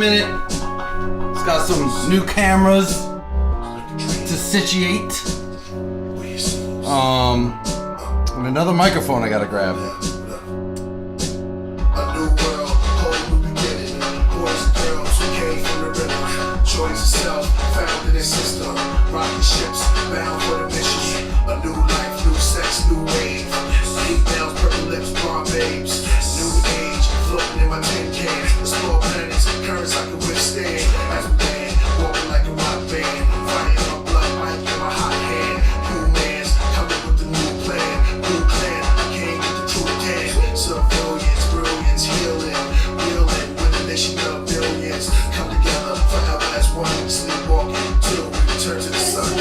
minute. It's got some new cameras to situate. And another microphone I gotta grab. Choice itself, found in its system. Rocket ships, bound for the mission. A new life, new sex, new wave. Deep nails, purple lips, blonde babes. New age, floating in my tin cans. Explore planets, currents I can withstand. As we land, walking like a rock band. Fire in my blood, mic in my hot hand. Humans, coming with the new plan. New clan, I came with the true again. Civilians, brilliance, healing. Wheeling, with a nation of millions. Come together, forever as one. Sleepwalking, till we return to the sun.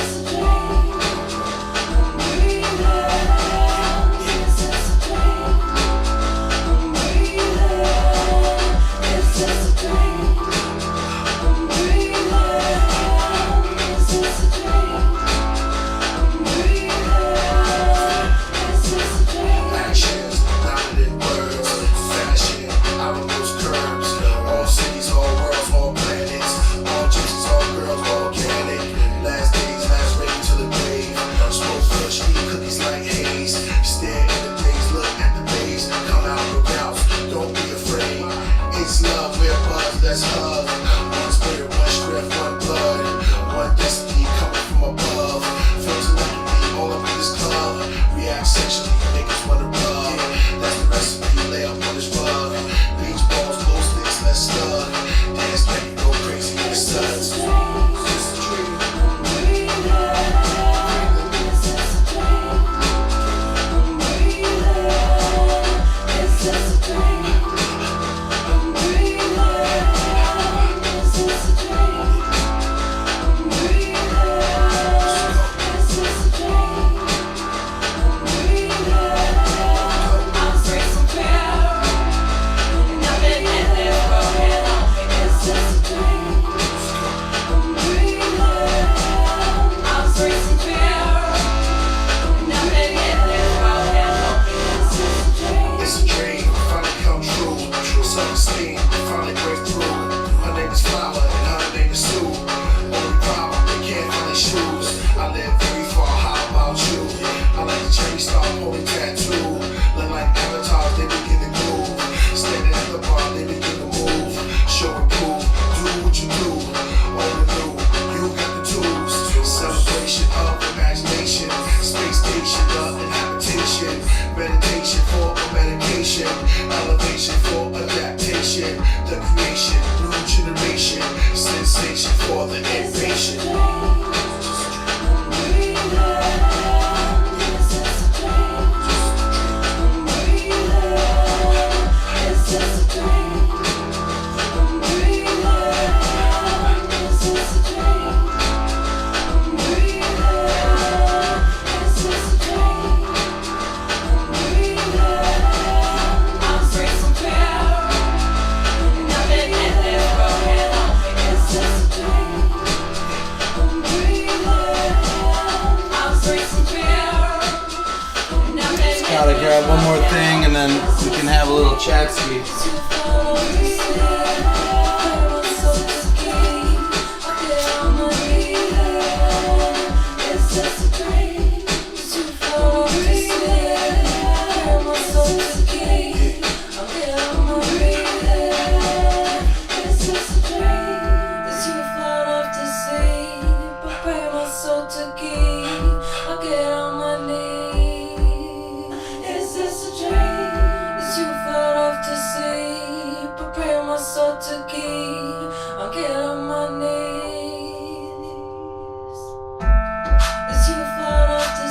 Let's hug. One spirit, one strength, one blood. One destiny coming from above. Feel telepathy all up in this club. React sexually, make us wanna rub. That's the recipe, lay up on this rug. Beach balls, glow sticks, let's slug. Dance, make it go crazy in the suds. Just a dream. Meditation for a medication, elevation for adaptation, the creation, new generation, sensation for the impatient. Gotta grab one more thing and then we can have a little chat-ski. As you float off to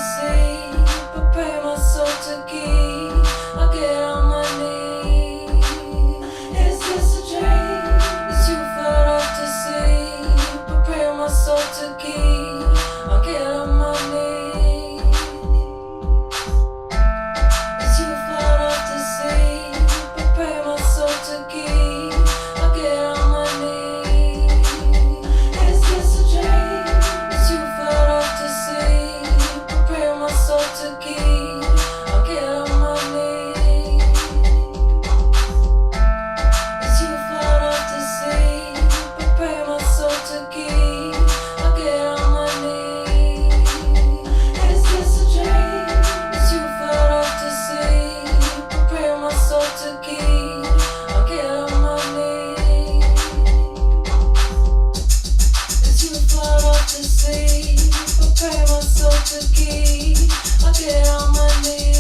sea, to sleep, prepare myself to keep, I get on my knees.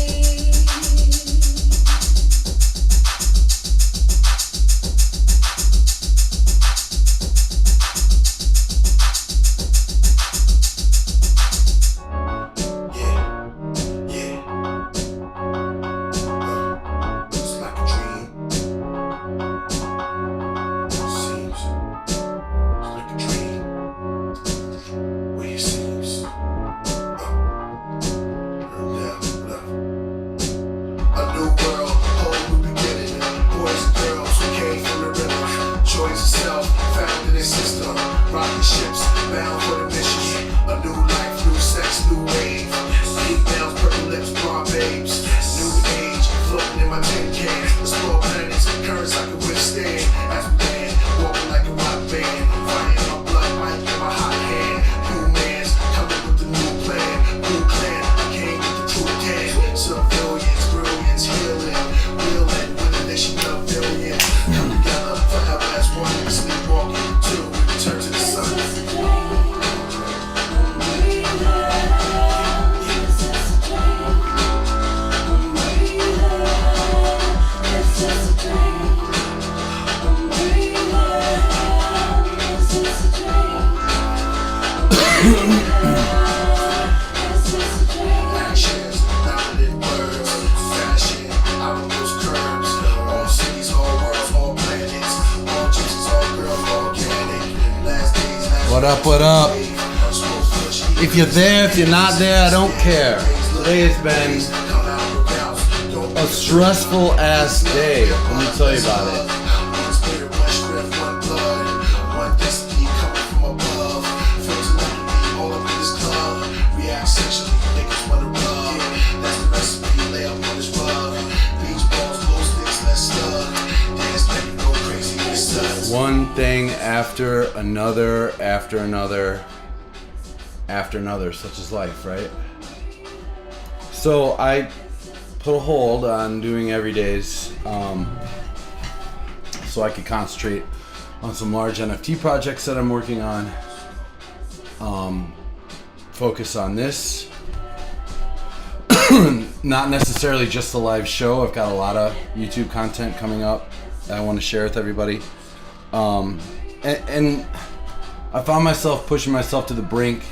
What up, what up? If you're there, if you're not there, I don't care. Today has been a stressful ass day. Let me tell you about it. One thing after another, after another, after another, such is life, right? So I put a hold on doing everydays so I could concentrate on some large NFT projects that I'm working on. Focus on this. Not necessarily just the live show. I've got a lot of YouTube content coming up that I want to share with everybody. And I found myself pushing myself to the brink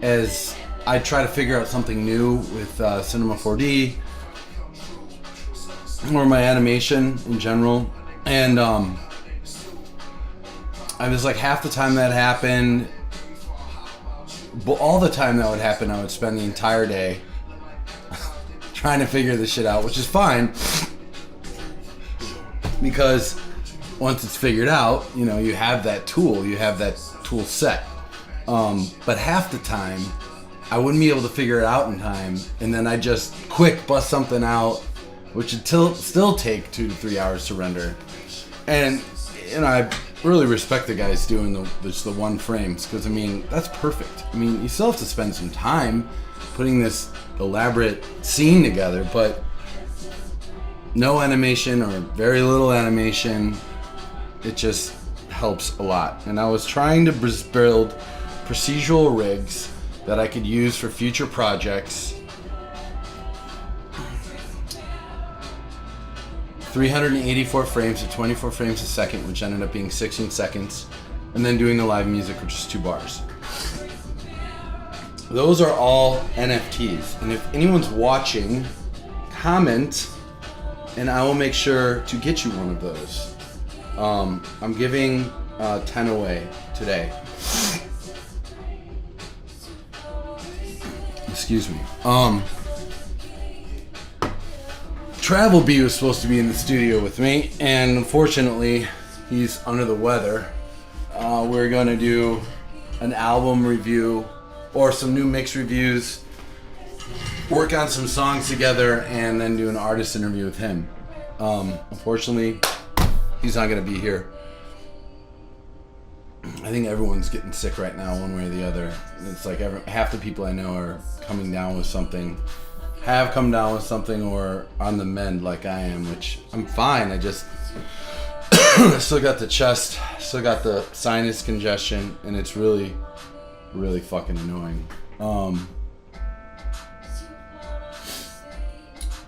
as I try to figure out something new with Cinema 4D or my animation in general. And I was like, half the time that happened, but all the time that would happen, I would spend the entire day trying to figure this shit out, which is fine because once it's figured out, you know, you have that tool set. But half the time, I wouldn't be able to figure it out in time, and then I just quick bust something out, which would still take 2 to 3 hours to render. And you know, I really respect the guys doing just the one frames, because I mean, that's perfect. I mean, you still have to spend some time putting this elaborate scene together, but no animation or very little animation. It just helps a lot. And I was trying to build procedural rigs that I could use for future projects. 384 frames at 24 frames a second, which ended up being 16 seconds. And then doing the live music, which is 2 bars. Those are all NFTs. And if anyone's watching, comment, and I will make sure to get you one of those. I'm giving 10 away today. Excuse me. Travel B was supposed to be in the studio with me, and unfortunately, he's under the weather. We're gonna do an album review or some new mix reviews, work on some songs together, and then do an artist interview with him. Unfortunately, he's not gonna be here. I think everyone's getting sick right now, one way or the other. It's like half the people I know are coming down with something, have come down with something, or on the mend like I am, which I'm fine. I just still got the chest, still got the sinus congestion, and it's really really fucking annoying.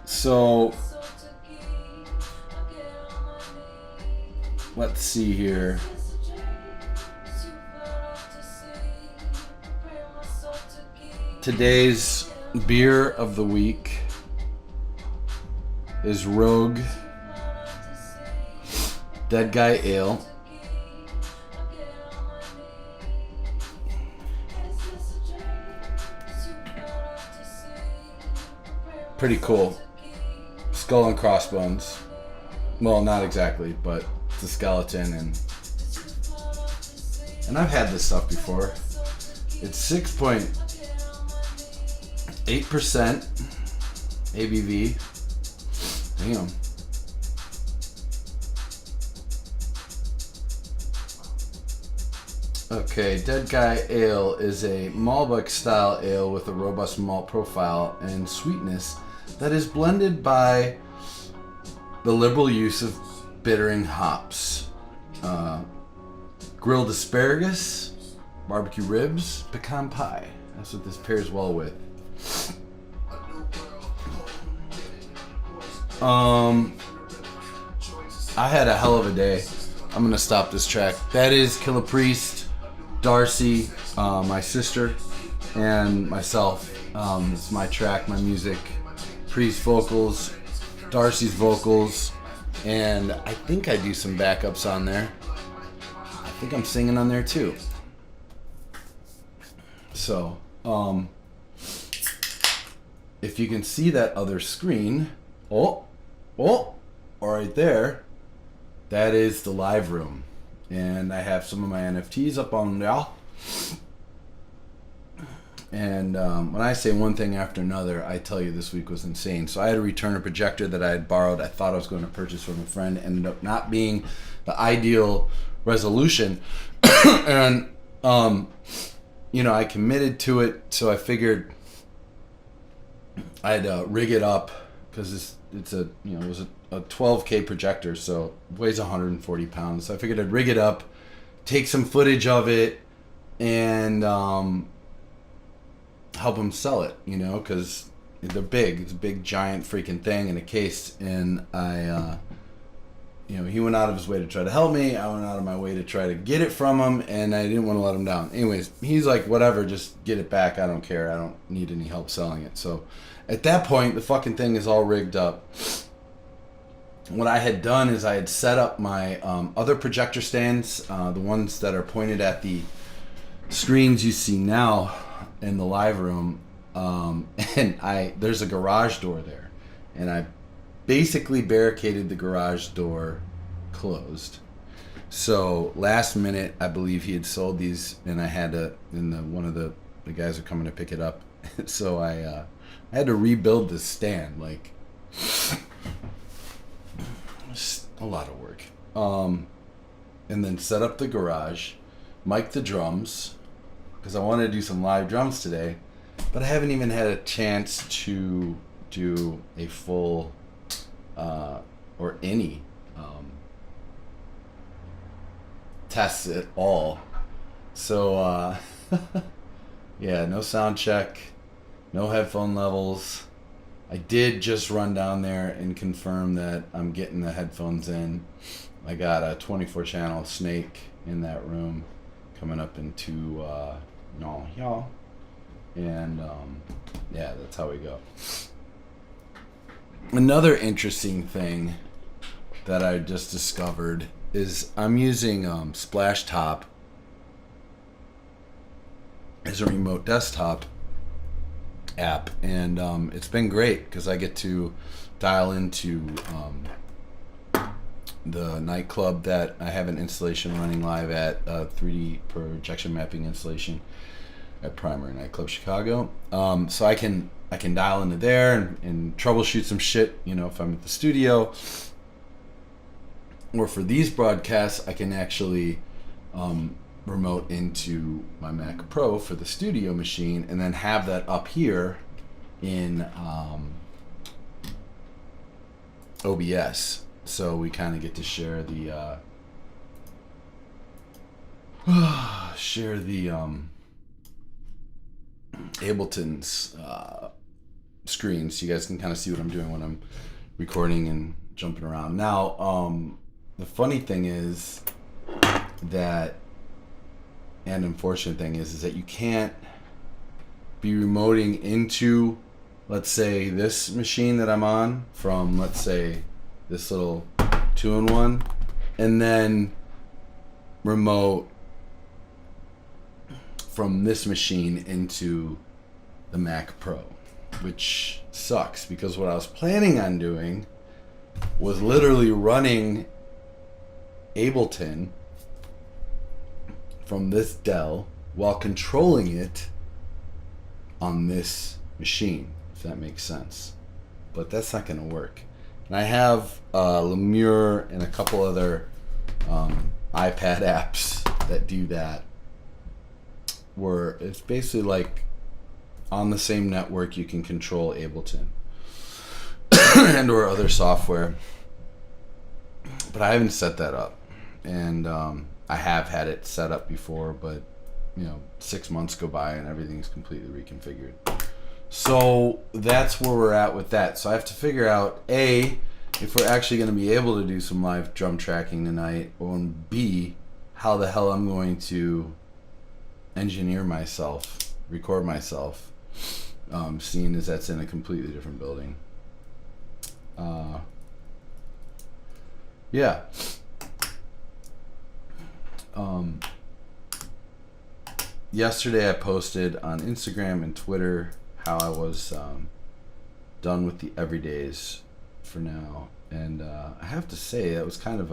So let's see here. Today's beer of the week is Rogue Dead Guy Ale. Pretty cool. Skull and crossbones. Well, not exactly, but it's a skeleton, and I've had this stuff before. It's 6.8% ABV. Damn. Okay, Dead Guy Ale is a Malbec style ale with a robust malt profile and sweetness that is blended by the liberal use of bittering hops. Grilled asparagus, barbecue ribs, pecan pie. That's what this pairs well with. I had a hell of a day. I'm gonna stop this track. That is Killer Priest, Darcy, my sister, and myself. It's my track, my music. Priest vocals, Darcy's vocals, and I think I do some backups on there. I think I'm singing on there too. So, if you can see that other screen, right there, that is the live room. And I have some of my NFTs up on there. And when I say one thing after another, I tell you this week was insane. So I had to return a projector that I had borrowed. I thought I was going to purchase from a friend. Ended up not being the ideal resolution. And, I committed to it. So I figured I'd rig it up because it was a 12K projector. So it weighs 140 pounds. So I figured I'd rig it up, take some footage of it, and help him sell it, because they're big. It's a big, giant freaking thing in a case. And I, he went out of his way to try to help me. I went out of my way to try to get it from him, and I didn't want to let him down. Anyways, he's like, whatever, just get it back. I don't care. I don't need any help selling it. So at that point, the fucking thing is all rigged up. What I had done is I had set up my other projector stands, the ones that are pointed at the screens you see now in the live room, and there's a garage door there, and I basically barricaded the garage door closed. So last minute, I believe he had sold these, and I had to, and one of the guys are coming to pick it up, so I had to rebuild this stand, like just a lot of work, and then set up the garage, mic the drums, because I wanted to do some live drums today, but I haven't even had a chance to do a full or any tests at all. So yeah, no sound check, no headphone levels. I did just run down there and confirm that I'm getting the headphones in. I got a 24 channel Snake in that room coming up into y'all, and yeah, that's how we go. Another interesting thing that I just discovered is I'm using Splash Top as a remote desktop app, and it's been great because I get to dial into the nightclub that I have an installation running live at, 3D projection mapping installation at Primary Nightclub Chicago. So I can dial into there and troubleshoot some shit, if I'm at the studio. Or for these broadcasts, I can actually remote into my Mac Pro for the studio machine, and then have that up here in OBS. So we kind of get to share the Ableton's screen, so you guys can kind of see what I'm doing when I'm recording and jumping around. Now, the funny thing is that, and unfortunate thing is that you can't be remoting into, let's say, this machine that I'm on from, let's say, this little 2-in-1, and then remote from this machine into the Mac Pro, which sucks because what I was planning on doing was literally running Ableton from this Dell while controlling it on this machine, if that makes sense. But that's not going to work. And I have Lemure and a couple other iPad apps that do that, where it's basically like on the same network you can control Ableton and or other software. But I haven't set that up, and I have had it set up before, but 6 months go by and everything's completely reconfigured. So that's where we're at with that. So I have to figure out A, if we're actually going to be able to do some live drum tracking tonight, and B, how the hell I'm going to engineer myself, record myself, seeing as that's in a completely different building. Yeah. Yesterday I posted on Instagram and Twitter how I was done with the everydays for now, and I have to say that was kind of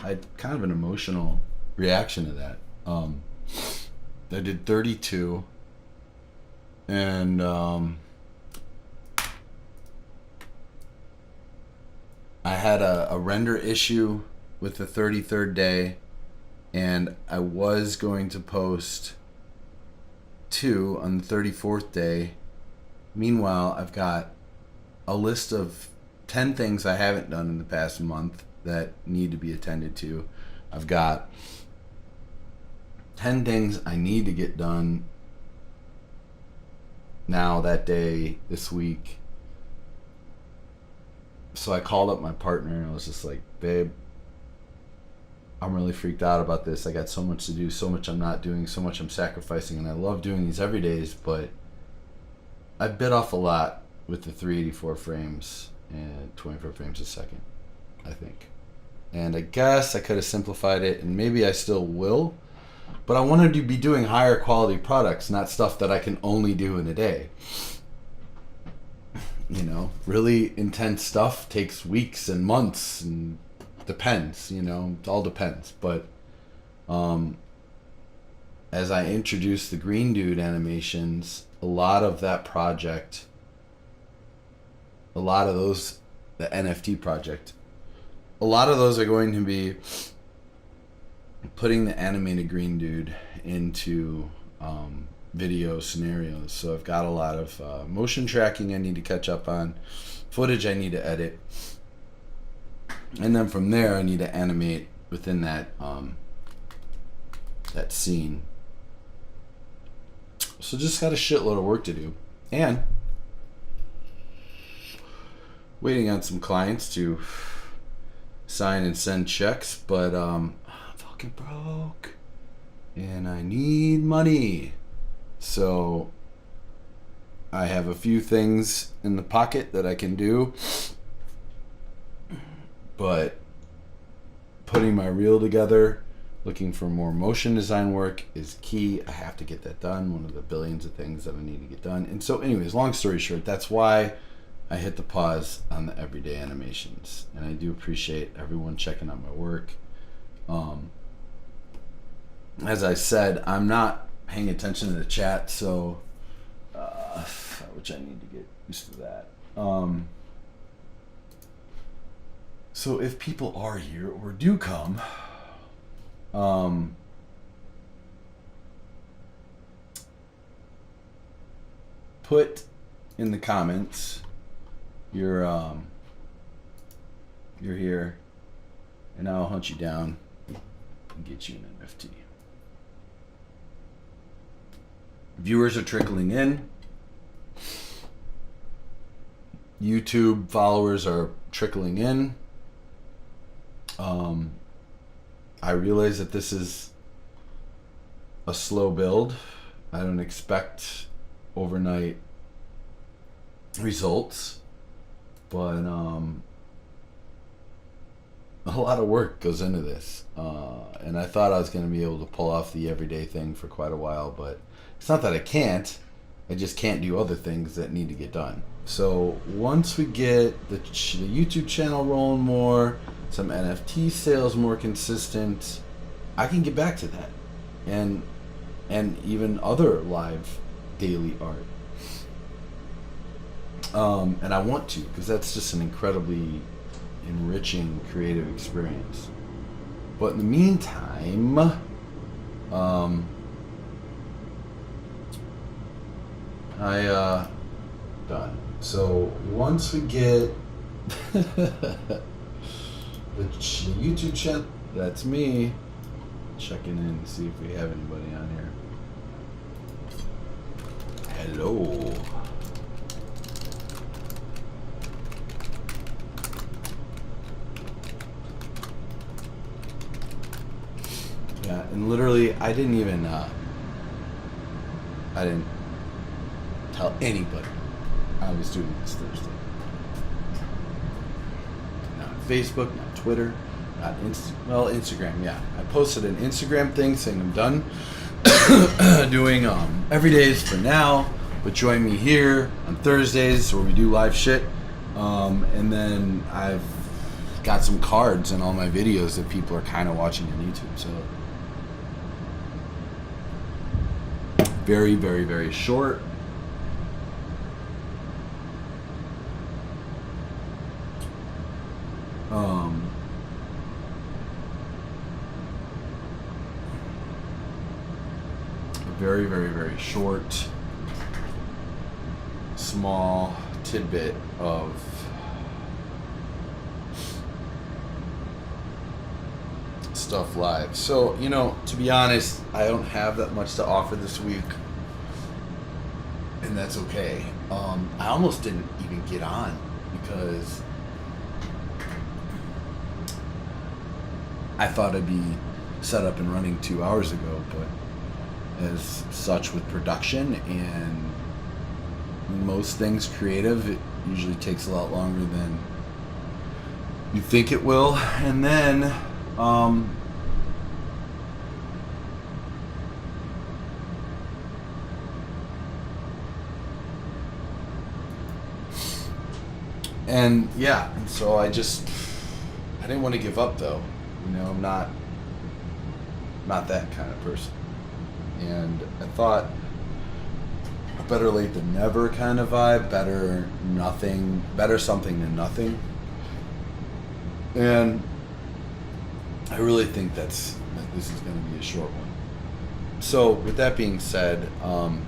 an emotional reaction to that. I did 32, and I had a render issue with the 33rd day, and I was going to post 2 on the 34th day. Meanwhile, I've got a list of 10 things I haven't done in the past month that need to be attended to. I've got 10 things I need to get done now, that day, this week. So I called up my partner and I was just like, babe, I'm really freaked out about this. I got so much to do, so much I'm not doing, so much I'm sacrificing, and I love doing these every days, but I bit off a lot with the 384 frames and 24 frames a second, I think. And I guess I could have simplified it, and maybe I still will, but I wanted to be doing higher quality products, not stuff that I can only do in a day. Really intense stuff takes weeks and months, and depends, it all depends. But as I introduced the Green Dude animations, a lot of that project, a lot of those, the NFT project, a lot of those are going to be putting the animated Green Dude into video scenarios. So I've got a lot of motion tracking I need to catch up on, footage I need to edit, and then from there I need to animate within that that scene. So just got a shitload of work to do, and waiting on some clients to sign and send checks, but I'm fucking broke and I need money. So I have a few things in the pocket that I can do, but putting my reel together, looking for more motion design work is key. I have to get that done. One of the billions of things that I need to get done. And so anyways, long story short, that's why I hit the pause on the everyday animations. And I do appreciate everyone checking out my work. As I said, I'm not paying attention to the chat, so which I need to get used to that. So if people are here or do come, put in the comments you're here, and I'll hunt you down and get you an NFT. Viewers are trickling in. YouTube followers are trickling in. I realize that this is a slow build. I don't expect overnight results, but a lot of work goes into this, and I thought I was going to be able to pull off the everyday thing for quite a while, but it's not that I can't. I just can't do other things that need to get done. So once we get the YouTube channel rolling more, some NFT sales more consistent, I can get back to that, and even other live daily art. And I want to, because that's just an incredibly enriching creative experience. But in the meantime, done. So once we get the YouTube channel, that's me checking in to see if we have anybody on here. Hello. Yeah, and literally, I didn't tell anybody I was doing this Thursday. Not Facebook, not Twitter, not Instagram. Yeah, I posted an Instagram thing saying I'm done doing everydays for now, but join me here on Thursdays where we do live shit. And then I've got some cards in all my videos that people are kind of watching on YouTube. So very, very, very short. Very, very, very short, small tidbit of stuff live. So, to be honest, I don't have that much to offer this week, and that's okay. I almost didn't even get on because I thought I'd be set up and running 2 hours ago, but as such with production and most things creative, it usually takes a lot longer than you think it will. And then so I didn't want to give up though. I'm not that kind of person. And I thought a better late than never kind of vibe, better something than nothing. And I really think that this is going to be a short one. So with that being said, I'm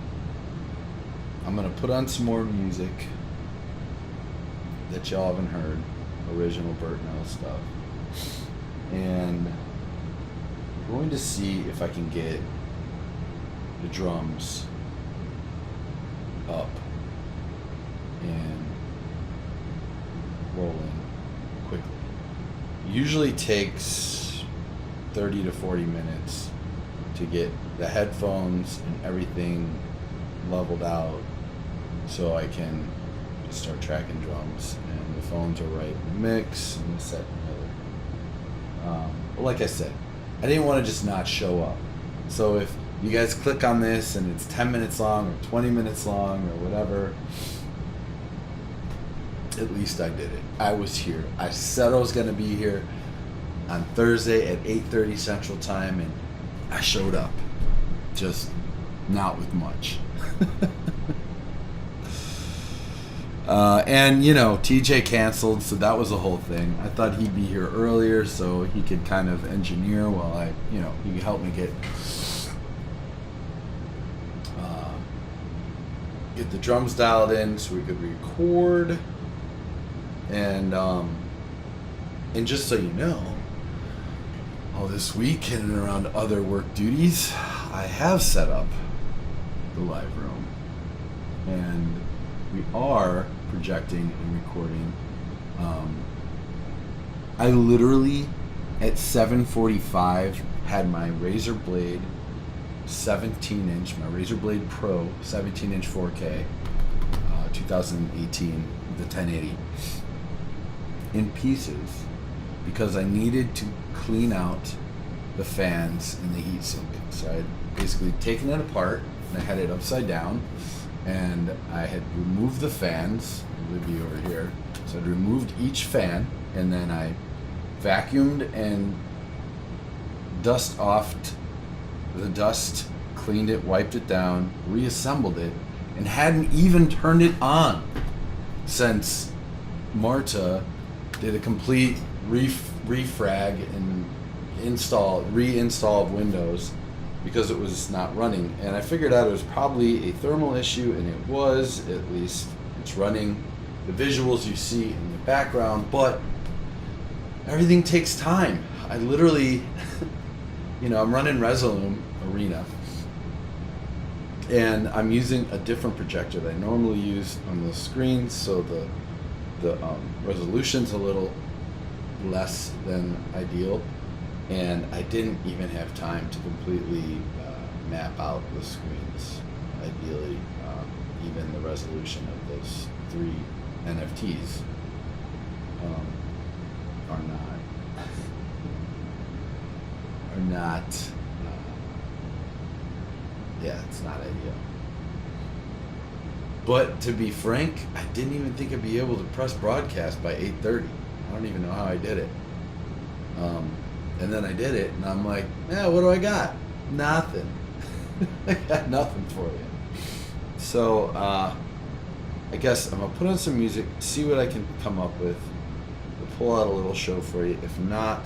going to put on some more music that y'all haven't heard, original Burt Nell stuff. And I'm going to see if I can get the drums up and rolling quickly. Usually takes 30 to 40 minutes to get the headphones and everything leveled out so I can just start tracking drums and the phones are right in the mix and the set together. But like I said, I didn't want to just not show up. So if you guys click on this and it's 10 minutes long or 20 minutes long or whatever, at least I did it. I was here. I said I was going to be here on Thursday at 8:30 Central Time, and I showed up. Just not with much. And TJ canceled, so that was a whole thing. I thought he'd be here earlier so he could kind of engineer while he could help me get the drums dialed in so we could record. And just so you know, all this week in and around other work duties, I have set up the live room. And we are projecting and recording. I literally at 7:45 had my Razer Blade 17-inch, my Razer Blade Pro 17-inch 4K, 2018, the 1080, in pieces because I needed to clean out the fans in the heatsink. So I had basically taken it apart and I had it upside down, and I had removed the fans. It would be over here. So I'd removed each fan, and then I vacuumed and dust offed the dust, cleaned it, wiped it down, reassembled it, and hadn't even turned it on since Marta did a complete refrag and reinstall of Windows because it was not running. And I figured out it was probably a thermal issue, and it was. At least it's running. The visuals you see in the background, but everything takes time. I literally, I'm running Resolume Arena, and I'm using a different projector that I normally use on the screen, so the resolution's a little less than ideal, and I didn't even have time to completely map out the screens. Ideally, even the resolution of those 3 NFTs are not it's not ideal. But to be frank, I didn't even think I'd be able to press broadcast by 8:30. I don't even know how I did it. And then I did it, and I'm like, what do I got? Nothing. I got nothing for you. So, I guess I'm going to put on some music, see what I can come up with. We'll pull out a little show for you. If not,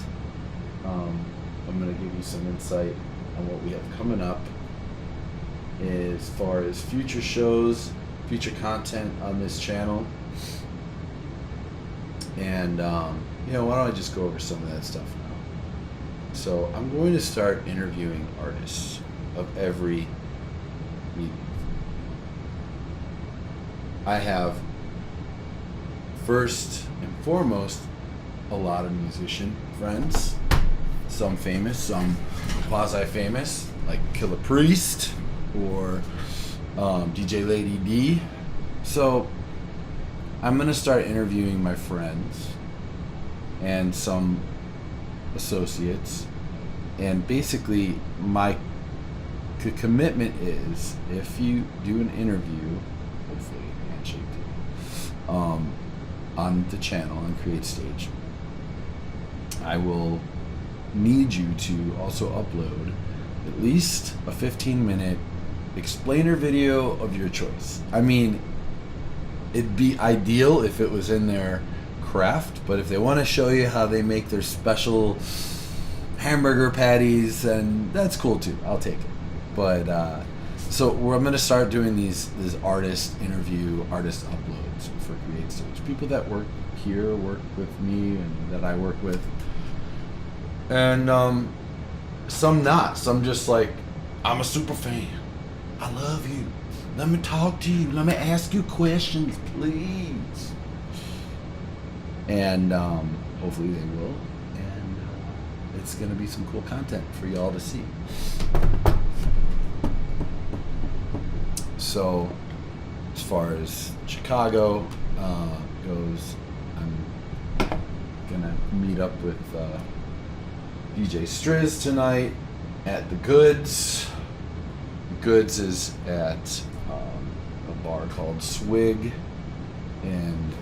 I'm going to give you some insight on what we have coming up as far as future shows, future content on this channel. And, why don't I just go over some of that stuff now? So I'm going to start interviewing artists of every medium. I have, first and foremost, a lot of musician friends, some famous, some quasi-famous, like Killer Priest or DJ Lady D. So I'm going to start interviewing my friends and some associates, and basically my commitment is, if you do an interview, hopefully handshake on the channel on Create Stage, I will need you to also upload at least a 15-minute explainer video of your choice. I mean, it'd be ideal if it was in their craft, but if they want to show you how they make their special hamburger patties, and that's cool too. I'll take it. But so I'm going to start doing these artist uploads for Create Stage. People that work here, work with me, and that I work with, and some not. Some just like, I'm a super fan. I love you. Let me talk to you. Let me ask you questions, please. And hopefully they will. And it's going to be some cool content for y'all to see. So, as far as Chicago goes, I'm going to meet up with DJ Striz tonight at the Goods. Goods is at a bar called Swig, and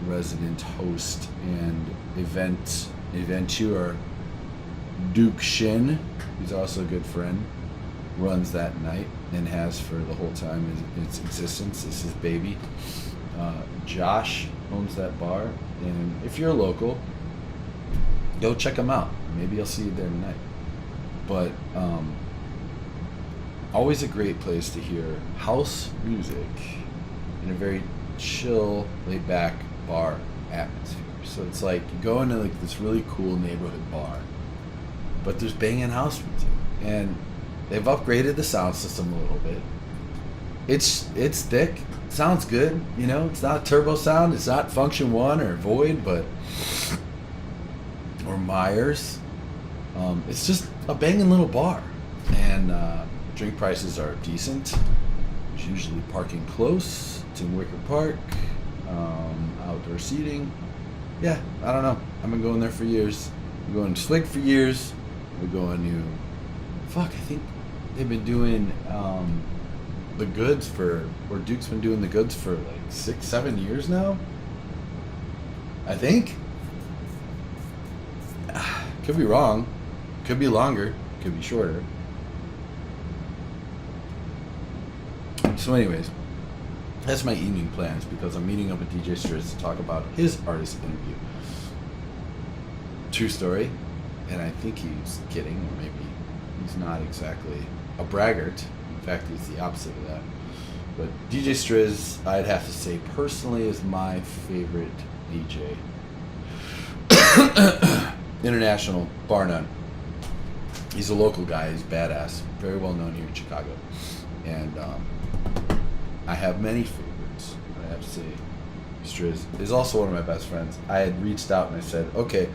resident host and eventeur Duke Shin, who's also a good friend, runs that night and has for the whole time its existence. This is baby. Josh owns that bar, and if you're local, go check him out. Maybe I'll see you there tonight. But always a great place to hear house music in a very chill, laid-back bar atmosphere. So it's like you go into like this really cool neighborhood bar, but there's banging house music, and they've upgraded the sound system a little bit. It's thick. Sounds good. You know, it's not turbo sound. It's not Function 1 or Void, but or Myers. It's just a banging little bar, and drink prices are decent. There's usually parking close. It's in Wicker Park. Outdoor seating. Yeah, I don't know. I've been going there for years. We're going to Swig for years. We're going to I think they've been doing the goods Duke's been doing the goods for like 6-7 years now. I think. Could be wrong. Could be longer. Could be shorter. So anyways, that's my evening plans, because I'm meeting up with DJ Striz to talk about his artist interview. True story. And I think he's kidding, or maybe he's not exactly a braggart. In fact, he's the opposite of that. But DJ Striz, I'd have to say personally, is my favorite DJ. International, bar none. He's a local guy. He's badass. Very well known here in Chicago. And I have many favorites. I have to say, Striz is also one of my best friends. I had reached out and I said, okay,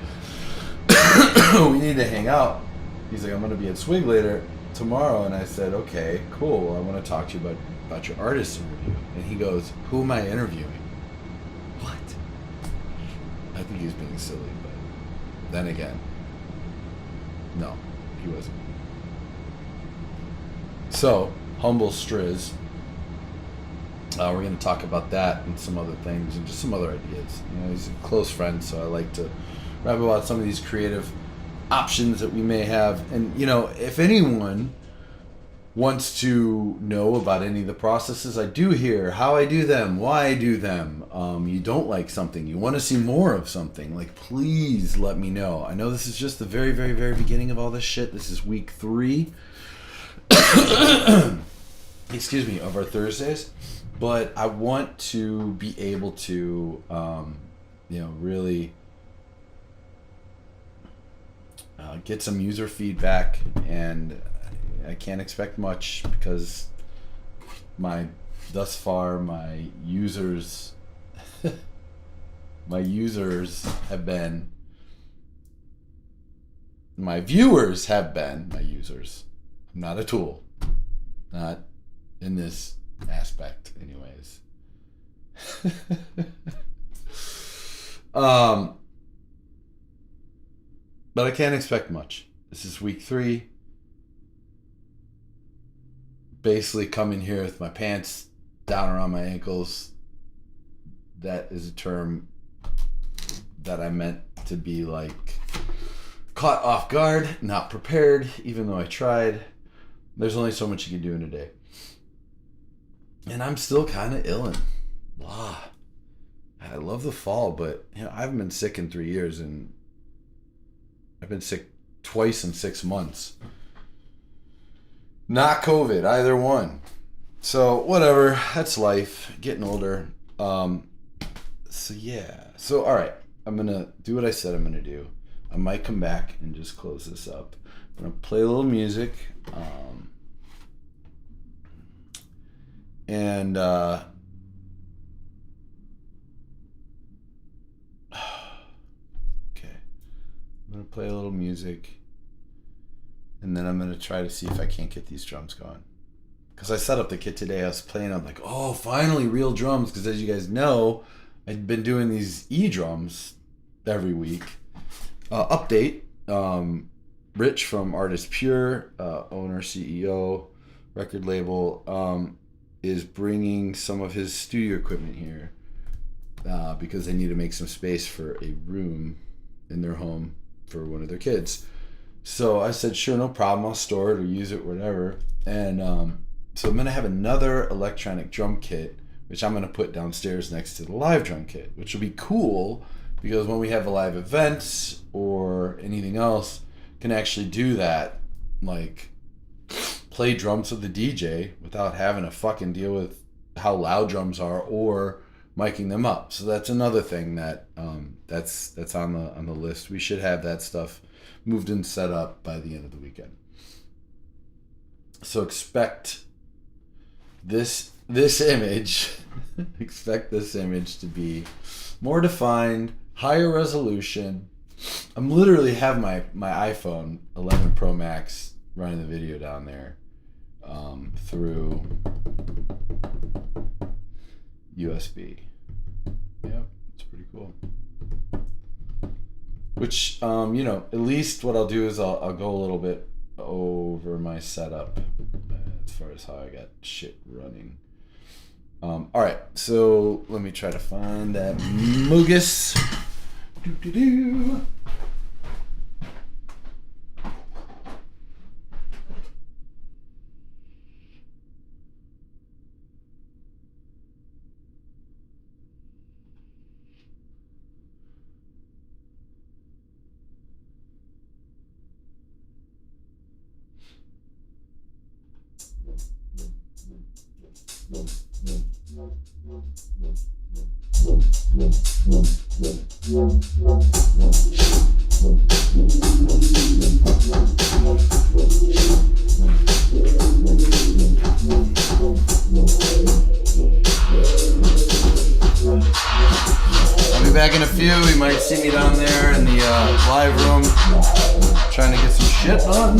we need to hang out. He's like, I'm going to be at Swig later tomorrow. And I said, okay, cool. I want to talk to you about your artist interview. And he goes, who am I interviewing? What? I think he's being silly, but then again, no, he wasn't. So, humble Striz. We're going to talk about that and some other things and just some other ideas. You know, he's a close friend, so I like to rap about some of these creative options that we may have. And, you know, if anyone wants to know about any of the processes I do here, how I do them, why I do them, you don't like something, you want to see more of something, like, please let me know. I know this is just the very, very, very beginning of all this shit. This is week 3. Excuse me, of our Thursdays. But I want to be able to, really get some user feedback, and I can't expect much because my users my viewers have been my users. I'm not a tool, not in this aspect anyways. But I can't expect much. This is week 3. Basically coming here with my pants down around my ankles. That is a term that I meant to be like caught off guard, not prepared, even though I tried. There's only so much you can do in a day. And I'm still kind of illin'. Blah. I love the fall, but I haven't been sick in 3 years, and I've been sick twice in 6 months. Not COVID, either one. So whatever, that's life. Getting older. So all right, I'm gonna do what I said I'm gonna do. I might come back and just close this up. I'm gonna play a little music. And okay, I'm gonna play a little music, and then I'm gonna try to see if I can't get these drums going. Because I set up the kit today, I was playing, I'm like, oh, finally real drums. Because as you guys know, I've been doing these e-drums every week. Update, Rich from Artist Pure, owner, CEO, record label, is bringing some of his studio equipment here because they need to make some space for a room in their home for one of their kids. So I said, sure, no problem. I'll store it or use it, whatever. And so I'm going to have another electronic drum kit, which I'm going to put downstairs next to the live drum kit, which will be cool because when we have live events or anything else, can actually do that, like play drums with the DJ without having to fucking deal with how loud drums are or miking them up. So that's another thing that that's on the list. We should have that stuff moved and set up by the end of the weekend. So expect this this image, expect this image to be more defined, higher resolution. I'm literally have my iPhone 11 Pro Max running the video down there through USB. Yep, it's pretty cool. Which, at least what I'll do is I'll go a little bit over my setup as far as how I got shit running. All right, so let me try to find that Moogus. Doo-doo-doo. I'll be back in a few. You might see me down there in the live room trying to get some shit done.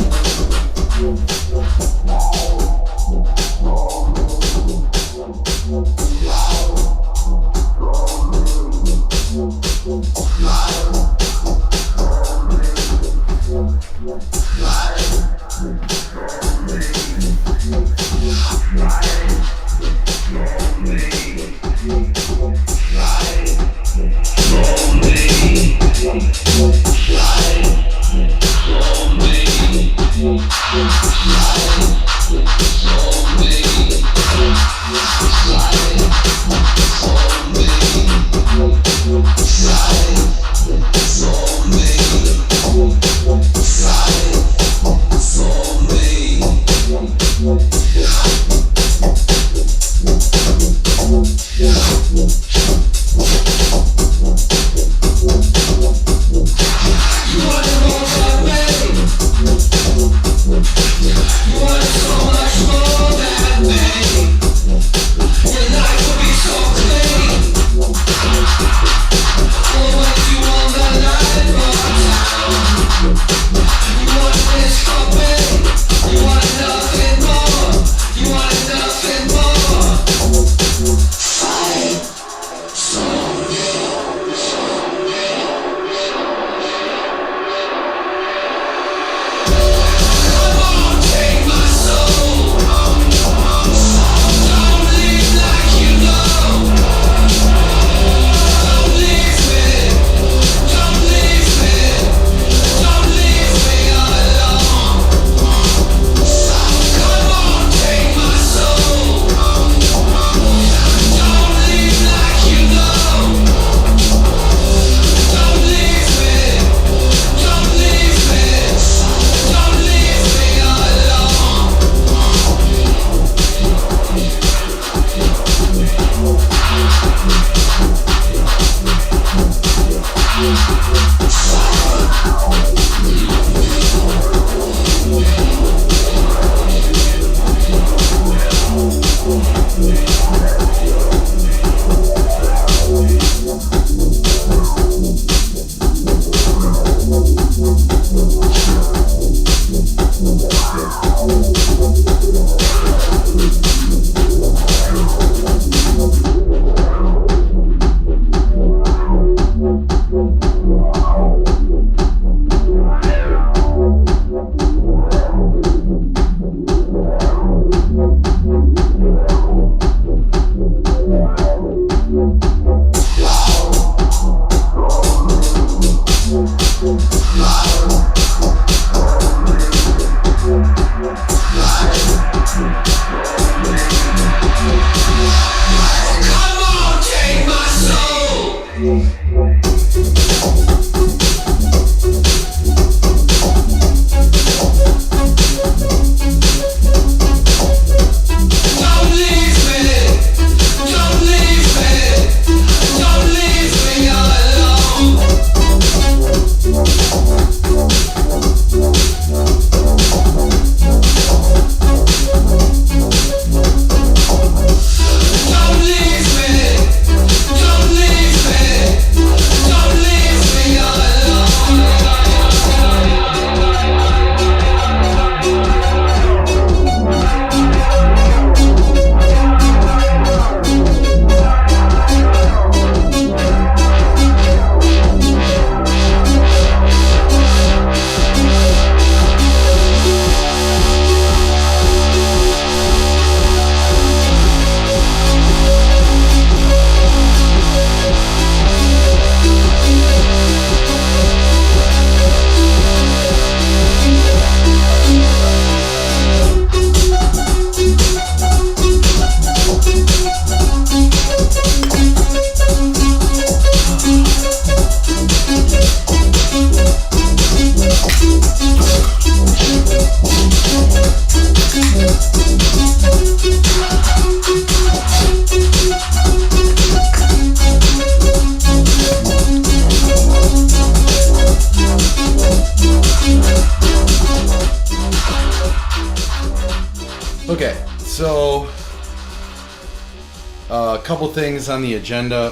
A couple things on the agenda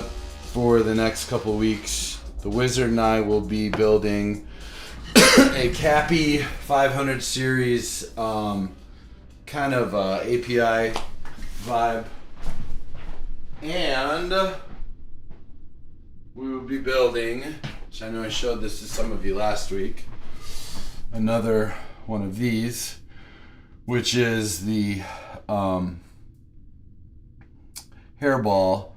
for the next couple weeks. The Wizard and I will be building a Cappy 500 series kind of API vibe. And we will be building, which I know I showed this to some of you last week, another one of these, which is the Hairball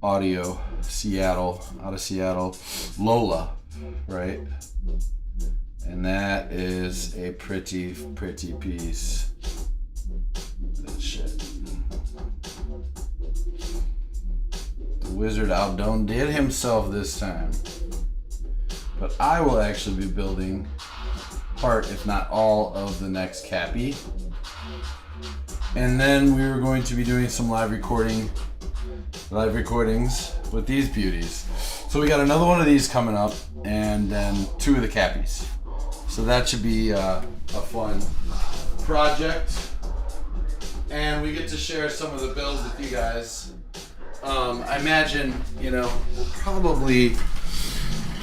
audio out of Seattle, Lola, right? And that is a pretty piece of shit. The Wizard outdone himself this time. But I will actually be building part, if not all, of the next Cappy. And then we were going to be doing some live recordings with these beauties. So we got another one of these coming up, and then 2 of the Cappies. So that should be a fun project. And we get to share some of the builds with you guys. I imagine, we'll probably,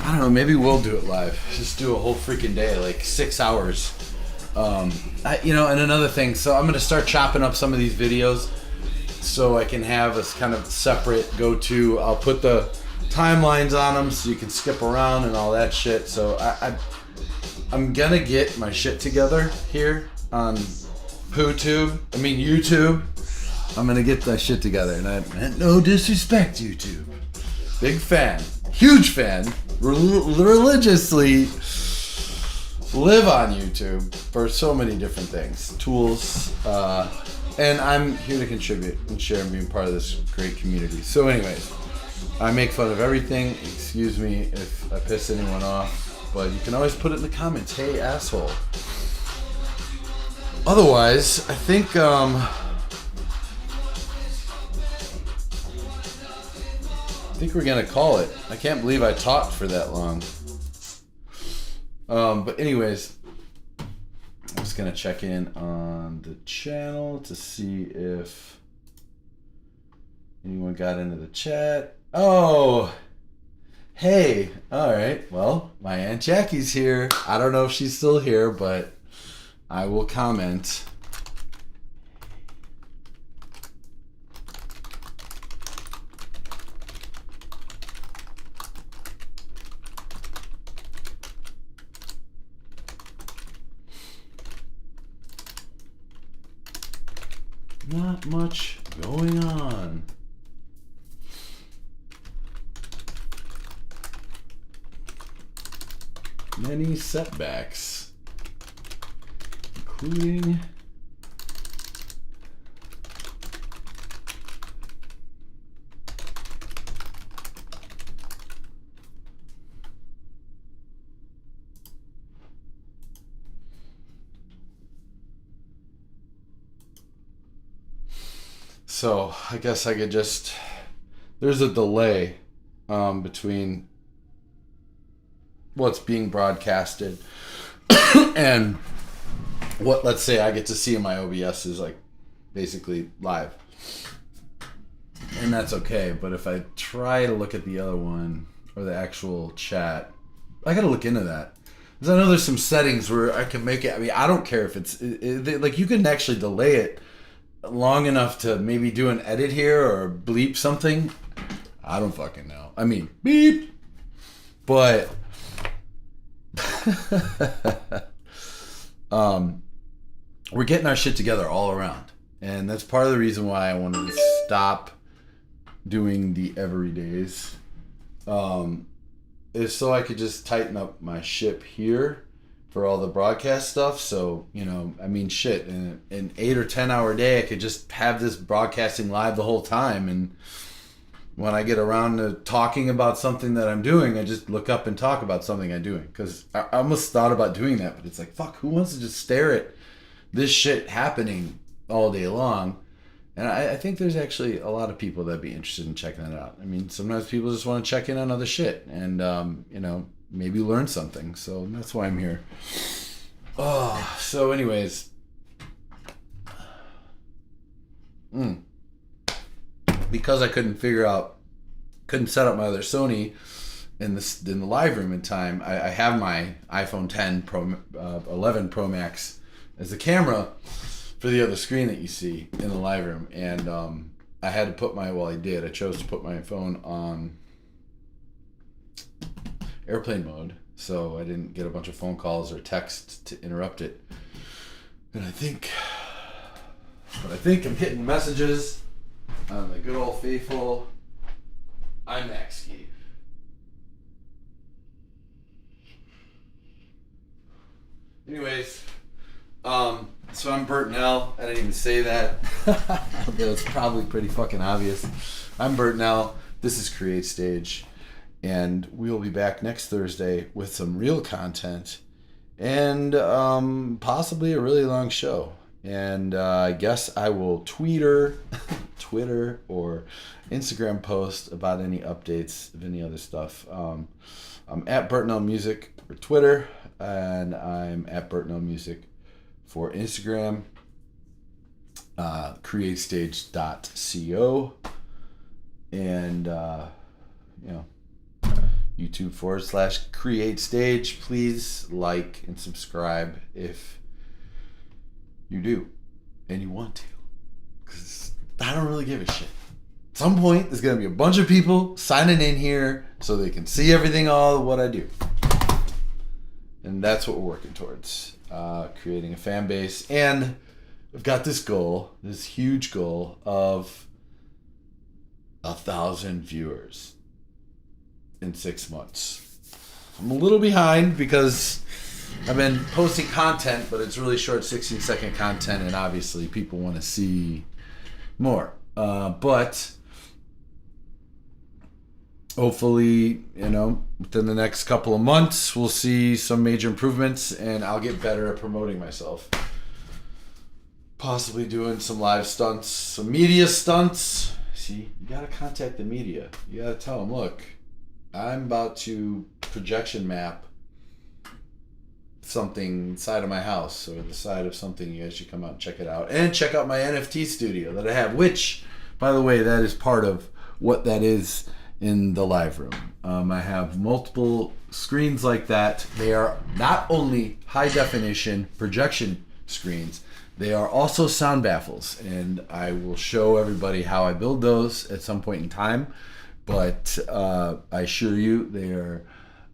I don't know, maybe we'll do it live. Just do a whole freaking day, like 6 hours. And another thing, so I'm going to start chopping up some of these videos so I can have a kind of separate go-to. I'll put the timelines on them so you can skip around and all that shit. So I'm going to get my shit together here on YouTube. I'm going to get that shit together. And I no disrespect, YouTube. Big fan. Huge fan. Religiously live on YouTube for so many different things, tools, and I'm here to contribute and share and be part of this great community. So anyways, I make fun of everything. Excuse me if I piss anyone off, but you can always put it in the comments. Hey, asshole. Otherwise, I think we're gonna call it. I can't believe I talked for that long. But anyways, I'm just gonna check in on the channel to see if anyone got into the chat. Oh, hey, all right. Well, my Aunt Jackie's here. I don't know if she's still here, but I will comment. Not much going on. Many setbacks, including so I guess I could just, there's a delay between what's being broadcasted and what, let's say, I get to see in my OBS is like basically live. And that's okay, but if I try to look at the other one or the actual chat, I gotta look into that. Because I know there's some settings where I can make it, I mean, I don't care if it's, like you can actually delay it long enough to maybe do an edit here or bleep something. I don't fucking know. I mean, beep. But we're getting our shit together all around. And that's part of the reason why I wanted to stop doing the everydays. Is so I could just tighten up my ship here for all the broadcast stuff. So, shit, in an 8 or 10 hour day, I could just have this broadcasting live the whole time. And when I get around to talking about something that I'm doing, I just look up and talk about something I'm doing. Because I almost thought about doing that, but it's like, fuck, who wants to just stare at this shit happening all day long? And I think there's actually a lot of people that'd be interested in checking that out. I mean, sometimes people just want to check in on other shit and, maybe learn something. So that's why I'm here. Oh, so anyways. because I couldn't set up my other Sony in the live room in time. I have my iPhone 10 Pro 11 Pro Max as the camera for the other screen that you see in the live room, and I had to put I chose to put my phone on airplane mode so I didn't get a bunch of phone calls or texts to interrupt it. And I think I'm getting messages on the good old faithful iMac key. Anyways, so I'm Bert Nell. I didn't even say that. Although it's probably pretty fucking obvious. I'm Bert Nell. This is Create Stage. And we will be back next Thursday with some real content and possibly a really long show. And I guess I will Twitter or Instagram post about any updates of any other stuff. I'm at Bert Nell Music for Twitter, and I'm at Bert Nell Music for Instagram. CreateStage.co, and YouTube /Create Stage. Please like and subscribe if you do and you want to, because I don't really give a shit. At some point there's gonna be a bunch of people signing in here so they can see everything, all what I do, and that's what we're working towards, creating a fan base. And I've got this huge goal of 1,000 viewers in 6 months. I'm a little behind because I've been posting content, but it's really short 16-second content, and obviously people want to see more. But hopefully, within the next couple of months, we'll see some major improvements, and I'll get better at promoting myself. Possibly doing some live stunts, some media stunts. See, you gotta contact the media. You gotta tell them, look, I'm about to projection map something inside of my house or the side of something. You guys should come out and check it out. And check out my NFT studio that I have, which, by the way, that is part of what that is in the live room. I have multiple screens like that. They are not only high definition projection screens, they are also sound baffles. And I will show everybody how I build those at some point in time. But I assure you, they are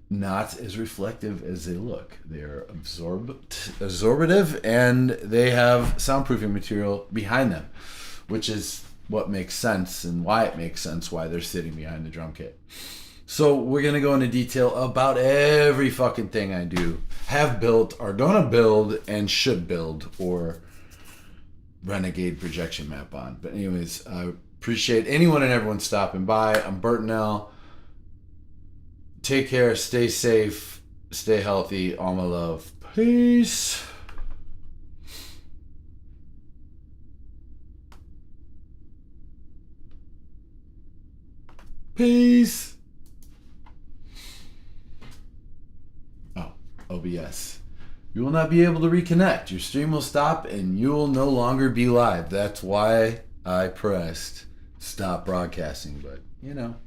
not as reflective as they look. They are absorbative, and they have soundproofing material behind them, which is what makes sense and why it makes sense why they're sitting behind the drum kit. So we're going to go into detail about every fucking thing I do, have built, are going to build, and should build, or renegade projection map on. But anyways, appreciate anyone and everyone stopping by. I'm Bert Nell. Take care, stay safe, stay healthy, all my love. Peace. Peace. Oh, OBS. You will not be able to reconnect. Your stream will stop and you will no longer be live. That's why I pressed stop broadcasting, but